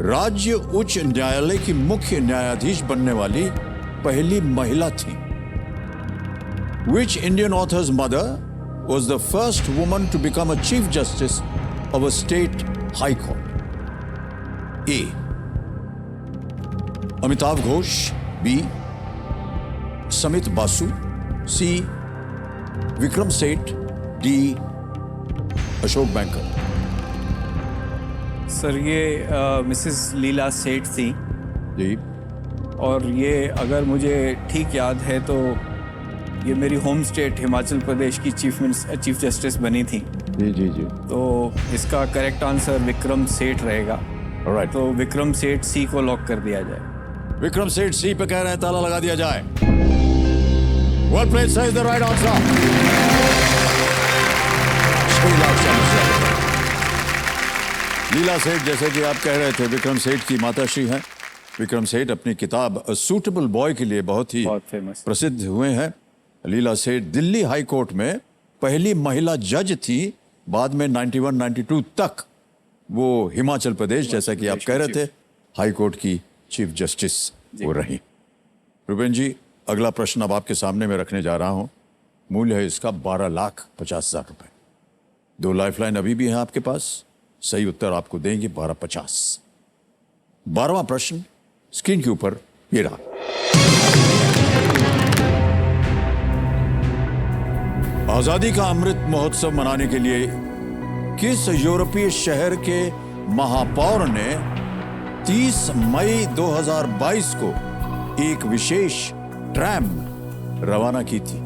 राज्य उच्च न्यायालय की मुख्य न्यायाधीश बनने वाली पहली महिला थी? Which Indian author's mother was the first woman to become a chief justice of a state high court? A. Amitabh Ghosh, B. Samit Basu, C. Vikram Seth, D. Ashok banker. Sir ये मिसेस लीला सेठ थी, जी। और ये अगर मुझे ठीक याद है तो ये मेरी होम स्टेट हिमाचल प्रदेश की चीफ जस्टिस बनी थी। जी जी जी। तो इसका करेक्ट आंसर विक्रम सेठ रहेगा। Alright. तो विक्रम सेठ सी को लॉक कर दिया जाए। विक्रम सेठ सी पे कह रहे हैं, ताला लगा दिया जाए। Well played, sir, is the right answer. 6,40,000। लीला सेठ, जैसे कि आप कह रहे थे, विक्रम सेठ की माताश्री हैं। विक्रम सेठ अपनी किताब अ सूटेबल बॉय के लिए बहुत ही फेमस प्रसिद्ध हुए हैं। लीला सेठ दिल्ली हाई कोर्ट में पहली महिला जज थी। बाद में 91-92 तक वो हिमाचल प्रदेश, जैसा कि आप कह रहे थे, हाई कोर्ट की चीफ जस्टिस वो रही। रुपेन जी, अगला प्रश्न अब आपके सामने मैं रखने जा रहा हूं। मूल्य है इसका 12,50,000 रुपए। 2 लाइफलाइन अभी भी हैं आपके पास। सही उत्तर आपको देंगे 12,50। 12वां प्रश्न स्क्रीन के ऊपर ये रहा। आजादी का अमृत महोत्सव मनाने के लिए किस यूरोपीय शहर के महापौर ने 30 मई 2022 को एक विशेष ट्रैम रवाना की थी?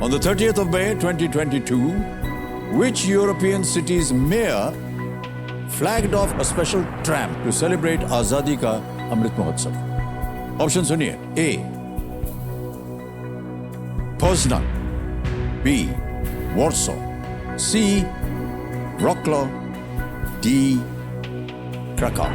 On the 30th of May 2022, which European city's mayor flagged off a special tram to celebrate आजादी का अमृत महोत्सव? ऑप्शन सुनिए। A. Poznan, B. Warsaw, C. Wrocław, D. Krakow.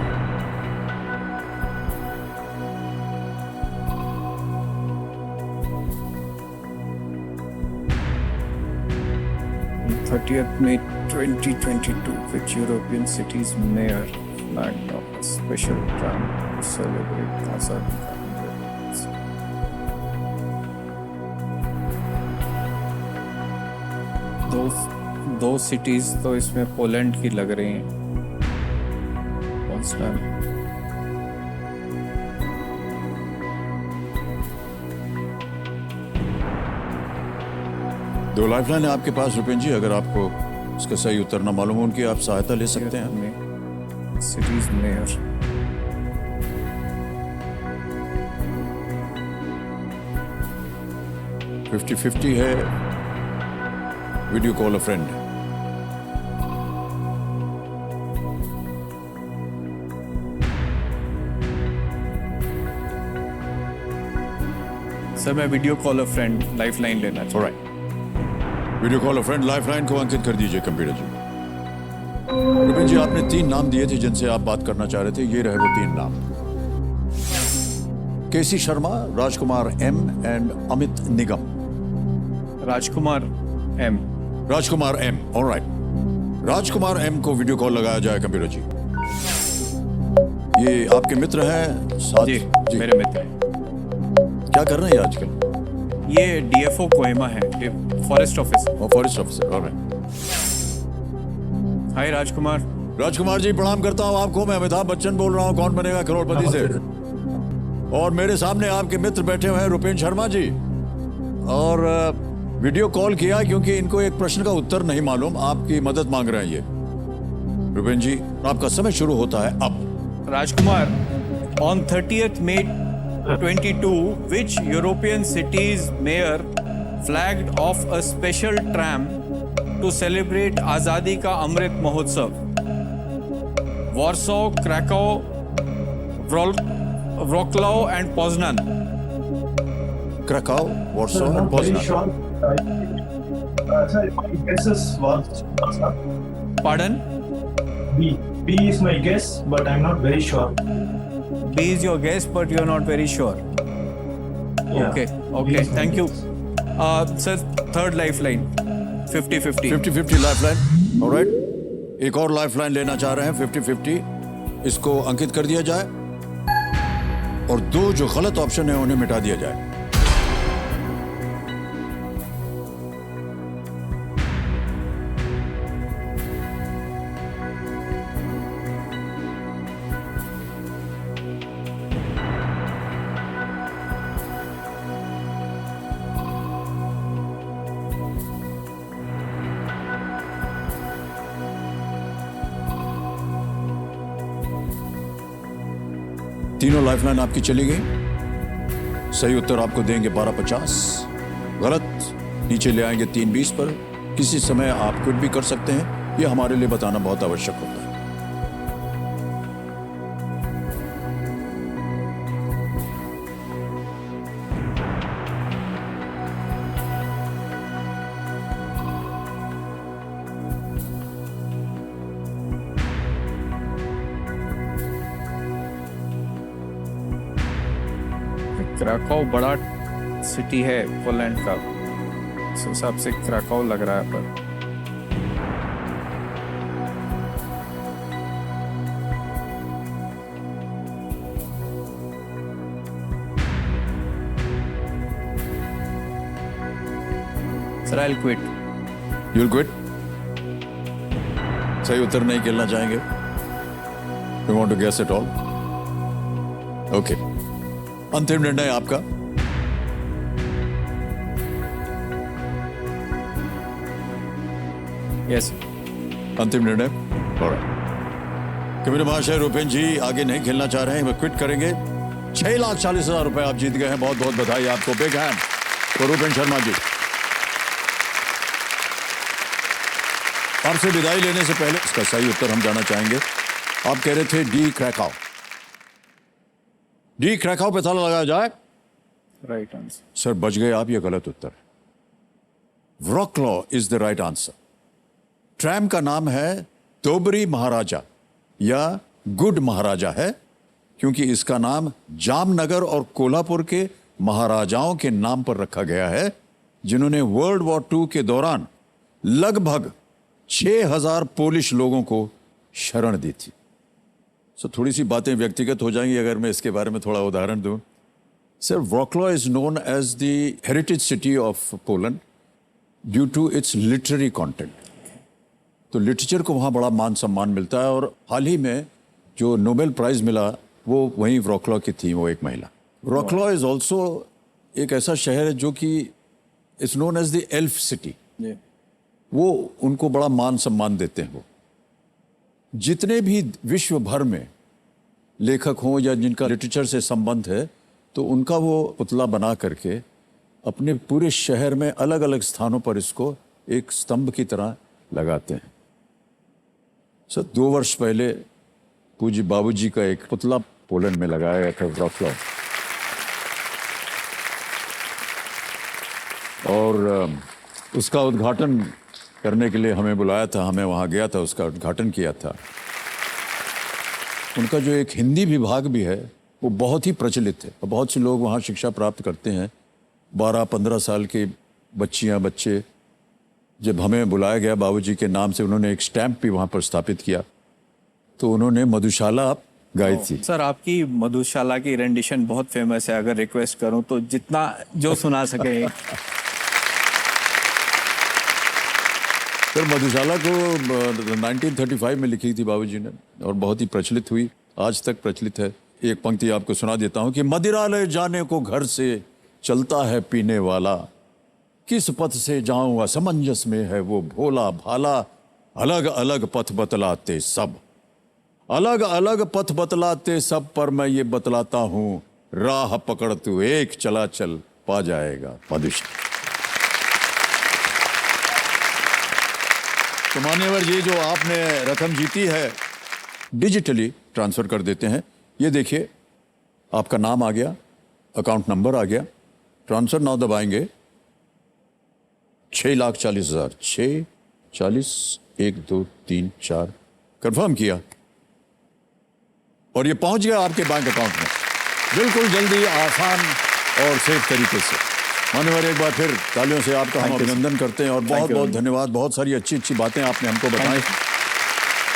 On 30th May 2022, which European city's mayor flagged off a special tram to celebrate Azadi ka Amrit Mahotsav? दो सिटीज तो इसमें पोलैंड की लग रही हैं। पोज़्नान। दो लाइफलाइन है आपके पास रुपेन जी। अगर आपको इसका सही उत्तर न मालूम हो उनकी, आप सहायता ले सकते हैं। Cities mayor. फिफ्टी 50 है। Video call a friend. Sir मैं video call a friend lifeline लेना चाहता हूं। Video call a friend lifeline को अंकित कर दीजिए कंप्यूटर जी। रुपेन जी, आपने 3 नाम दिए थे जिनसे आप बात करना चाह रहे थे। ये रहे वो 3 नाम। KC Sharma, Rajkumar M and Amit Nigam. Rajkumar M. Rajkumar M, alright. Rajkumar M को वीडियो कॉल लगाया जाए कंप्यूटर जी। ये आपके मित्र हैं साथ? जी, मेरे मित्र हैं। क्या कर रहे हैं आजकल? ये डीएफओ कोहिमा है, forest office. Forest officer, alright. Hi Rajkumar. राजकुमार जी प्रणाम करता हूँ आपको। मैं अमिताभ बच्चन बोल रहा हूँ कौन बनेगा करोड़पति से। और मेरे सामने आपके मित्र बैठे हुए हैं रुपेंद्र शर्मा जी। और वीडियो कॉल किया क्योंकि इनको एक प्रश्न का उत्तर नहीं मालूम, आपकी मदद मांग रहे हैं ये। रुपेंद्र जी आपका समय शुरू होता है अब। Rajkumar, on 30th May 22, which European city's mayor flagged off a special tram to celebrate Azadi ka Amrit Mahotsav? Warsaw, Krakow, Wroclaw and Poznan. Krakow, Warsaw and Poznan. Sorry, my guess is Warsaw. Pardon? B is my guess, but I'm not very sure. B is your guess, but you're not very sure. Yeah. Okay, B is my thank you. guess. Sir, third lifeline, 50-50. 50-50 lifeline, alright. एक और लाइफलाइन लेना चाह रहे हैं 50-50। इसको अंकित कर दिया जाए और दो जो गलत ऑप्शन है उन्हें मिटा दिया जाए। तीनों लाइफलाइन आपकी चली गई। सही उत्तर आपको देंगे 1250, गलत नीचे ले आएंगे 320 पर। किसी समय आप क्विट भी कर सकते हैं, ये हमारे लिए बताना बहुत आवश्यक होता है। क्राकोव बड़ा सिटी है पोलैंड का, इस हिसाब से क्राकोव लग रहा है। पर sir I will quit. You will quit? सही उत्तर नहीं खेलना चाहेंगे? You want to guess it all? Okay, अंतिम निर्णय आपका। यस। अंतिम निर्णय, कबीर महाशय रुपेंद्र जी आगे नहीं खेलना चाह रहे हैं, वे क्विट करेंगे। 6,40,000 रुपए आप जीत गए हैं। बहुत बहुत बधाई आपको। बिग हैंड तो रुपेंद्र शर्मा जी। आपसे विदाई लेने से पहले इसका सही उत्तर हम जानना चाहेंगे। आप कह रहे थे डी क्रैकाउ। डी क्रैकाउ पे ताला लगाया जाए। Right answer. सर बच गए आप, ये गलत उत्तर है। Wroclaw is the right answer. Tram का नाम है दोबरी महाराजा या गुड महाराजा है, क्योंकि इसका नाम जामनगर और कोल्हापुर के महाराजाओं के नाम पर रखा गया है, जिन्होंने वर्ल्ड वॉर II के दौरान लगभग 6,000 पोलिश लोगों को शरण दी थी। सो थोड़ी सी बातें व्यक्तिगत हो जाएंगी अगर मैं इसके बारे में थोड़ा उदाहरण दूं। Sir, Wroclaw is known as the heritage city of Poland due to its literary content. तो लिटरेचर को वहाँ बड़ा मान सम्मान मिलता है, और हाल ही में जो नोबेल प्राइज मिला वो वहीं व्रॉक्लॉ की थी, वो एक महिला। व्रॉक्लॉ इज ऑल्सो एक ऐसा शहर है जो कि it's known as the elf city. वो उनको बड़ा मान सम्मान देते हैं। वो जितने भी विश्व भर में लेखक हों या जिनका लिटरेचर से संबंध है, तो उनका वो पुतला बना करके अपने पूरे शहर में अलग अलग स्थानों पर इसको एक स्तंभ की तरह लगाते हैं। सर 2 वर्ष पहले पूज्य बाबूजी का एक पुतला पोलैंड में लगाया गया था, व्रॉक्लॉ। और उसका उद्घाटन करने के लिए हमें बुलाया था, हमें वहाँ गया था, उसका उद्घाटन किया था। उनका जो एक हिंदी विभाग भी है वो बहुत ही प्रचलित है, और बहुत से लोग वहाँ शिक्षा प्राप्त करते हैं। 12-15 साल के बच्चियाँ बच्चे, जब हमें बुलाया गया बाबूजी के नाम से, उन्होंने एक स्टैंप भी वहाँ पर स्थापित किया। तो उन्होंने मधुशाला गायत्री। सर आपकी मधुशाला की रेंडिशन बहुत फेमस है, अगर रिक्वेस्ट करूं तो जितना जो सुना सके। सर मधुशाला को 1935 में लिखी थी बाबूजी ने और बहुत ही प्रचलित हुई, आज तक प्रचलित है। एक पंक्ति आपको सुना देता हूं कि मदिरालय जाने को घर से चलता है पीने वाला, किस पथ से जाऊं असमंजस में है वो भोला भाला, अलग अलग पथ बतलाते सब, अलग अलग पथ बतलाते सब, पर मैं ये बतलाता हूं राह पकड़ तू एक चला चल पा जाएगा मधुशाला। तो मान्यवर जी जो आपने रकम जीती है डिजिटली ट्रांसफर कर देते हैं। ये देखिए आपका नाम आ गया, अकाउंट नंबर आ गया, ट्रांसफर नाउ दबाएंगे 6,40,000, 6,40, 1 2 3 4 कंफर्म किया और ये पहुंच गया आपके बैंक अकाउंट में बिल्कुल जल्दी, आसान और सेफ तरीके से। मान्यवर एक बार फिर तालियों से आपका हम अभिनंदन करते हैं और बहुत बहुत धन्यवाद। बहुत सारी अच्छी अच्छी बातें आपने हमको बताई।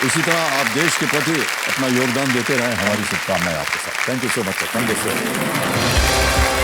इसी तरह आप देश के प्रति अपना योगदान देते रहें, हमारी शुभकामनाएं आपके साथ। Thank you so much. Thank you so much.